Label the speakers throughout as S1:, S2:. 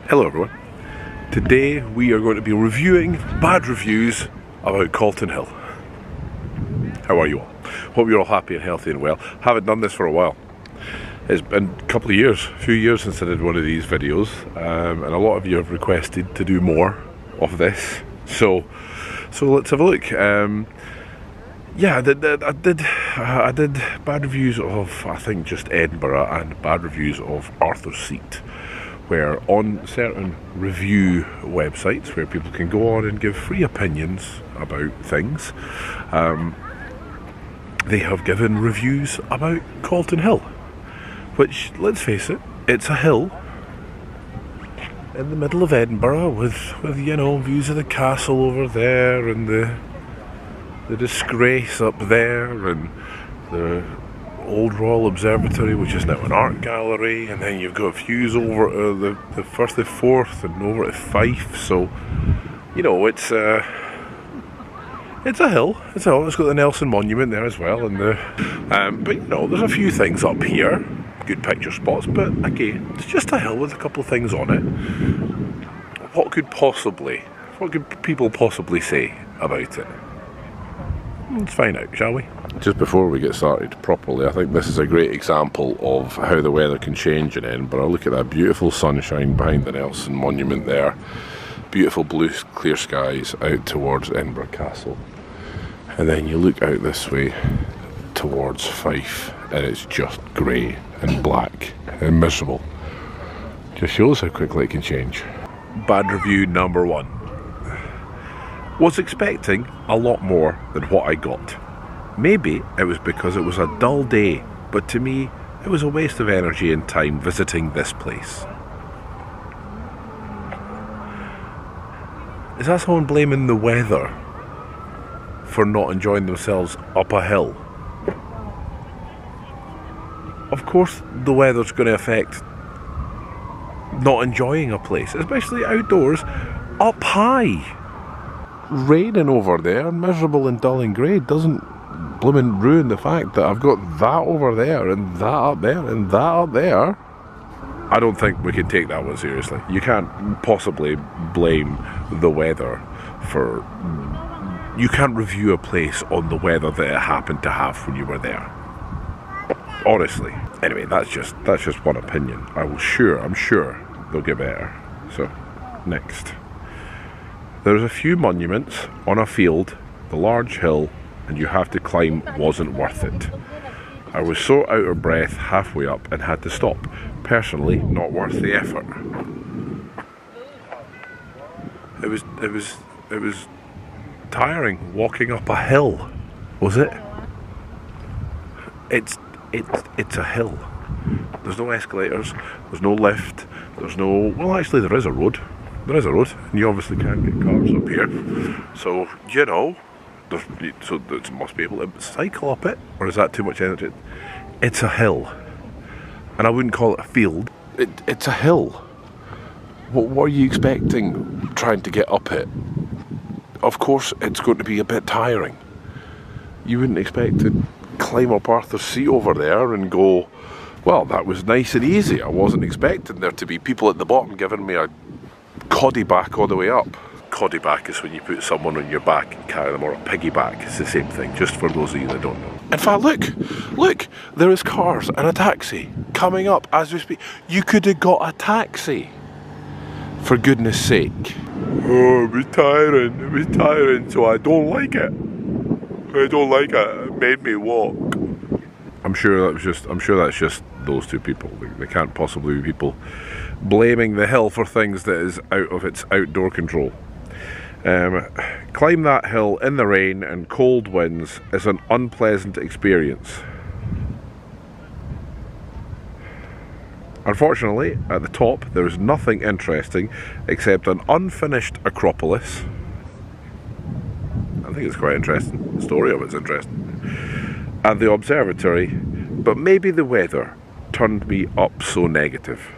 S1: Hello everyone. Today we are going to be reviewing bad reviews about Calton Hill. How are you all? Hope you're all happy and healthy and well. Haven't done this for a while. It's been a couple of years, a few years since I did one of these videos, and a lot of you have requested to do more of this. So let's have a look. Yeah, I did bad reviews of, I think, just Edinburgh, and bad reviews of Arthur's Seat, where on certain review websites where people can go on and give free opinions about things, they have given reviews about Calton Hill, which, let's face it, it's a hill in the middle of Edinburgh with you know, views of the castle over there and the disgrace up there and the Old Royal Observatory, which is now an art gallery, and then you've got views over to the Firth of Forth and over to Fife. So, you know, it's a hill. It's got the Nelson Monument there as well, and but you know, there's a few things up here, good picture spots. But again, it's just a hill with a couple of things on it. What could people possibly say about it? Let's find out, shall we? Just before we get started properly, I think this is a great example of how the weather can change in Edinburgh. Look at that beautiful sunshine behind the Nelson Monument there. Beautiful blue clear skies out towards Edinburgh Castle. And then you look out this way towards Fife and it's just grey and black and miserable. Just shows how quickly it can change. Bad review number one. Was expecting a lot more than what I got. Maybe it was because it was a dull day, but to me it was a waste of energy and time visiting this place. Is that someone blaming the weather for not enjoying themselves up a hill? Of course the weather's going to affect not enjoying a place, especially outdoors, up high. Raining over there, miserable and dull and grey, doesn't bloomin' ruin the fact that I've got that over there and that up there and that up there. I don't think we can take that one seriously. You can't possibly blame the weather for... You can't review a place on the weather that it happened to have when you were there. Honestly. Anyway, that's just one opinion. I'm sure they'll get better. So, next. There's a few monuments on a field, the large hill, and you have to climb wasn't worth it. I was so out of breath halfway up and had to stop. Personally, not worth the effort. It was tiring walking up a hill, was it? It's a hill. There's no escalators, there's no lift, there's no... Well, actually there is a road. There is a road, and you obviously can't get cars up here. So, you know, it must be able to cycle up it, or is that too much energy? It's a hill, and I wouldn't call it a field. It's a hill. What are you expecting trying to get up it? Of course, it's going to be a bit tiring. You wouldn't expect to climb up Arthur's Seat over there and go, well, that was nice and easy. I wasn't expecting there to be people at the bottom giving me a coddy back all the way up. Coddy back is when you put someone on your back and carry them, or a piggyback. It's the same thing, just for those of you that don't know. In fact, look, there is cars and a taxi coming up as we speak. You could have got a taxi, for goodness sake. Oh, it was tiring, so I don't like it. It made me walk. I'm sure that's just those two people. They can't possibly be people blaming the hill for things that is out of its outdoor control. Climb that hill in the rain and cold winds is an unpleasant experience. Unfortunately, at the top there is nothing interesting except an unfinished Acropolis. I think it's quite interesting. The story of it's interesting. And the observatory, but maybe the weather turned me up so negative.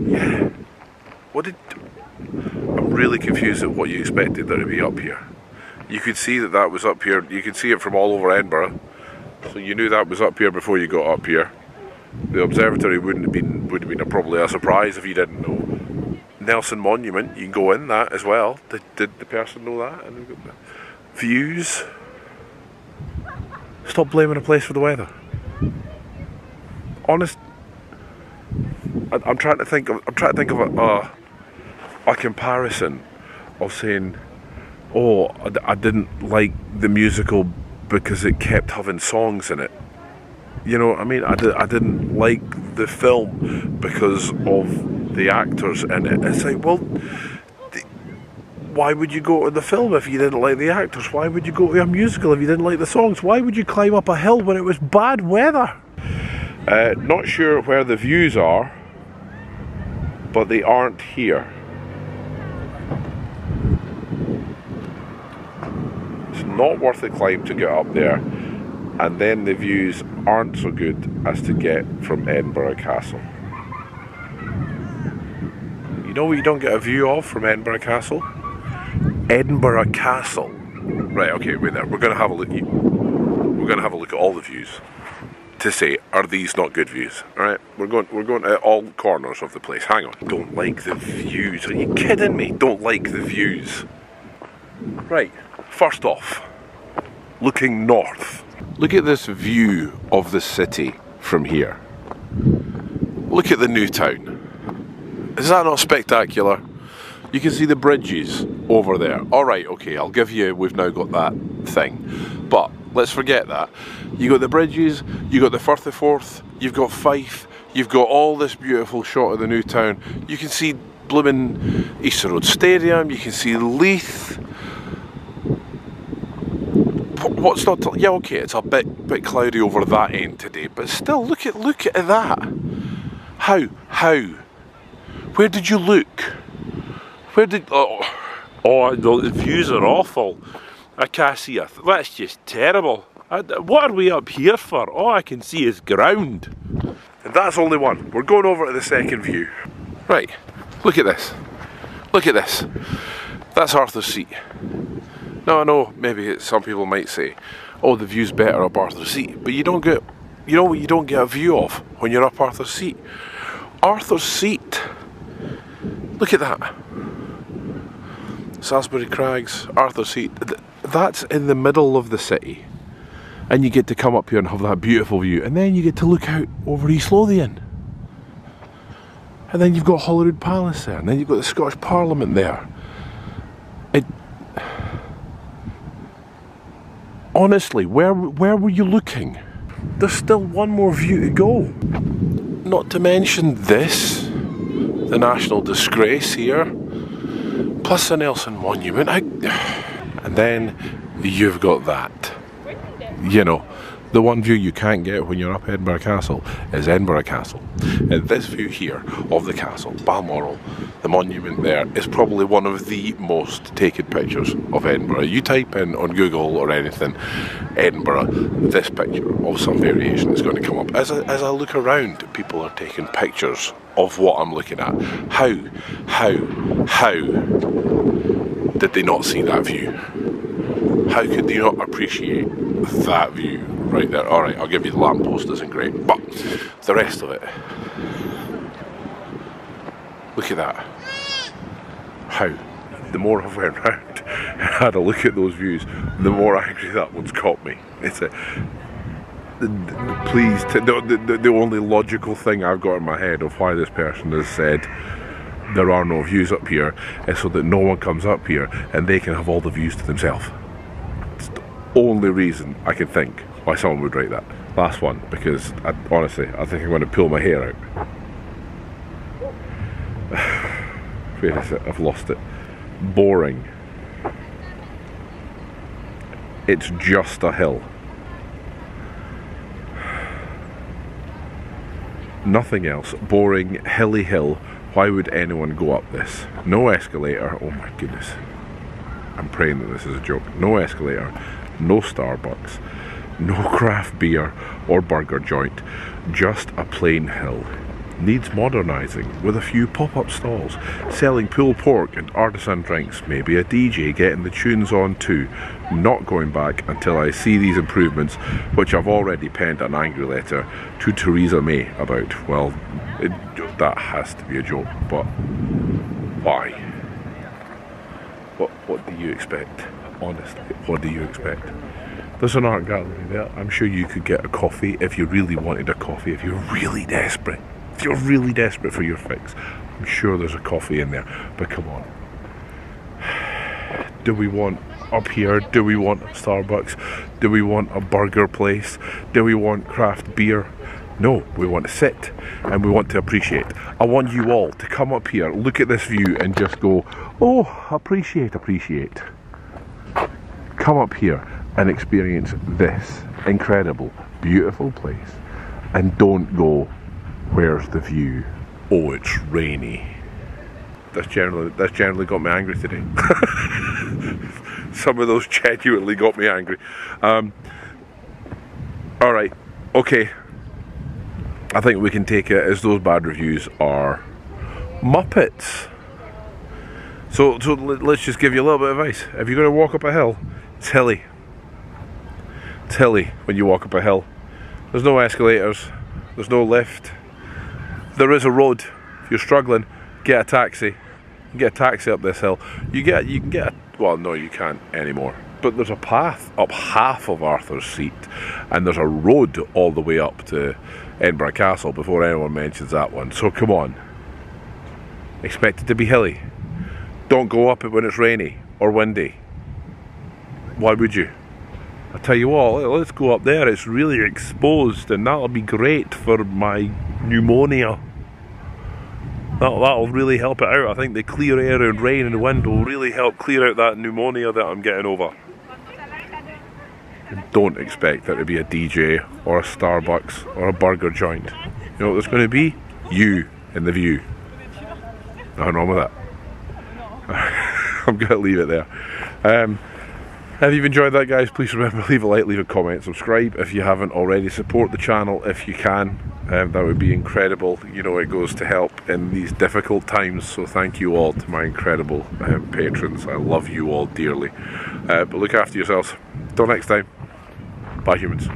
S1: Yeah. I'm really confused at what you expected there to be up here. You could see that that was up here. You could see it from all over Edinburgh. So you knew that was up here before you got up here. The observatory would have been probably a surprise if you didn't know. Nelson Monument, you can go in that as well. Did the person know that? And we've got the views. Stop blaming a place for the weather. Honest. I'm trying to think of a comparison of saying, oh, I didn't like the musical because it kept having songs in it. You know what I mean? I didn't like the film because of the actors in it. It's like, well, why would you go to the film if you didn't like the actors? Why would you go to a musical if you didn't like the songs? Why would you climb up a hill when it was bad weather? Not sure where the views are, but they aren't here. It's not worth the climb to get up there, and then the views aren't so good as to get from Edinburgh Castle. You know what you don't get a view of from Edinburgh Castle? Edinburgh Castle. Right, okay, wait there. We're gonna have a look. We're gonna have a look at all the views to say, are these not good views? Alright, we're going to all corners of the place. Hang on. Don't like the views. Are you kidding me? Don't like the views. Right, first off, looking north. Look at this view of the city from here. Look at the new town. Is that not spectacular? You can see the bridges over there. Alright, okay, I'll give you, we've now got that thing. But let's forget that. You got the bridges, you got the Firth of Forth, you've got Fife, you've got all this beautiful shot of the new town. You can see blooming Easter Road Stadium, you can see Leith. What's not to, yeah, okay, it's a bit cloudy over that end today, but still, look at that. How? Where did you look? Where did, oh, the views are awful. I can't see a, that's just terrible. What are we up here for? All I can see is ground. And that's only one. We're going over to the second view. Right, look at this. Look at this. That's Arthur's Seat. Now I know, maybe some people might say, oh, the view's better up Arthur's Seat, but you don't get, you know what you don't get a view of when you're up Arthur's Seat? Arthur's Seat. Look at that. Salisbury Crags, Arthur's Seat. That's in the middle of the city. And you get to come up here and have that beautiful view. And then you get to look out over East Lothian. And then you've got Holyrood Palace there. And then you've got the Scottish Parliament there. Honestly, where were you looking? There's still one more view to go. Not to mention this, the national disgrace here, plus the Nelson Monument. And then you've got that. You know, the one view you can't get when you're up Edinburgh Castle is Edinburgh Castle. And this view here of the castle, Balmoral, the monument there, is probably one of the most taken pictures of Edinburgh. You type in on Google or anything, Edinburgh, this picture of some variation is going to come up. As I look around, people are taking pictures of what I'm looking at. How did they not see that view? How could they not appreciate that view right there? Alright, I'll give you the lamppost isn't great, but the rest of it. Look at that. How? The more I've went round and had a look at those views, the more angry that one's got me. It's a... Please, the only logical thing I've got in my head of why this person has said there are no views up here is so that no one comes up here and they can have all the views to themselves. It's the only reason I can think why someone would write that. Last one, because honestly, I think I'm going to pull my hair out. Where is it? I've lost it. Boring. It's just a hill. Nothing else. Boring, hilly hill. Why would anyone go up this? No escalator. Oh my goodness. I'm praying that this is a joke. No escalator. No Starbucks. No craft beer or burger joint. Just a plain hill. needs modernising with a few pop-up stalls, selling pulled pork and artisan drinks, maybe a DJ getting the tunes on too. Not going back until I see these improvements, which I've already penned an angry letter to Theresa May about. Well, that has to be a joke, but why? What do you expect? Honestly, what do you expect? There's an art gallery there. I'm sure you could get a coffee if you really wanted a coffee, if you're really desperate. If you're really desperate for your fix, I'm sure there's a coffee in there. But come on. Do we want up here? Do we want a Starbucks? Do we want a burger place? Do we want craft beer? No, we want to sit and we want to appreciate. I want you all to come up here, look at this view and just go, oh, appreciate. Come up here and experience this incredible, beautiful place, and don't go, where's the view? Oh, it's rainy. That's generally got me angry today. Some of those genuinely got me angry. Alright, okay. I think we can take it as those bad reviews are Muppets. So let's just give you a little bit of advice. If you're going to walk up a hill, it's hilly. It's hilly when you walk up a hill. There's no escalators, there's no lift. There is a road. If you're struggling, get a taxi. You can get a taxi up this hill. You can get a, well, no, you can't anymore. But there's a path up half of Arthur's Seat, and there's a road all the way up to Edinburgh Castle before anyone mentions that one. So come on. Expect it to be hilly. Don't go up it when it's rainy or windy. Why would you? I tell you what, let's go up there. It's really exposed, and that'll be great for my pneumonia. That'll really help it out. I think the clear air and rain and wind will really help clear out that pneumonia that I'm getting over. And don't expect there to be a DJ or a Starbucks or a burger joint. You know what there's going to be? You in the view. Nothing wrong with that. I'm going to leave it there. If you've enjoyed that, guys, please remember, leave a like, leave a comment, subscribe if you haven't already, support the channel if you can. That would be incredible. You know, it goes to help in these difficult times, so thank you all to my incredible patrons. I love you all dearly. But look after yourselves. Till next time, bye humans.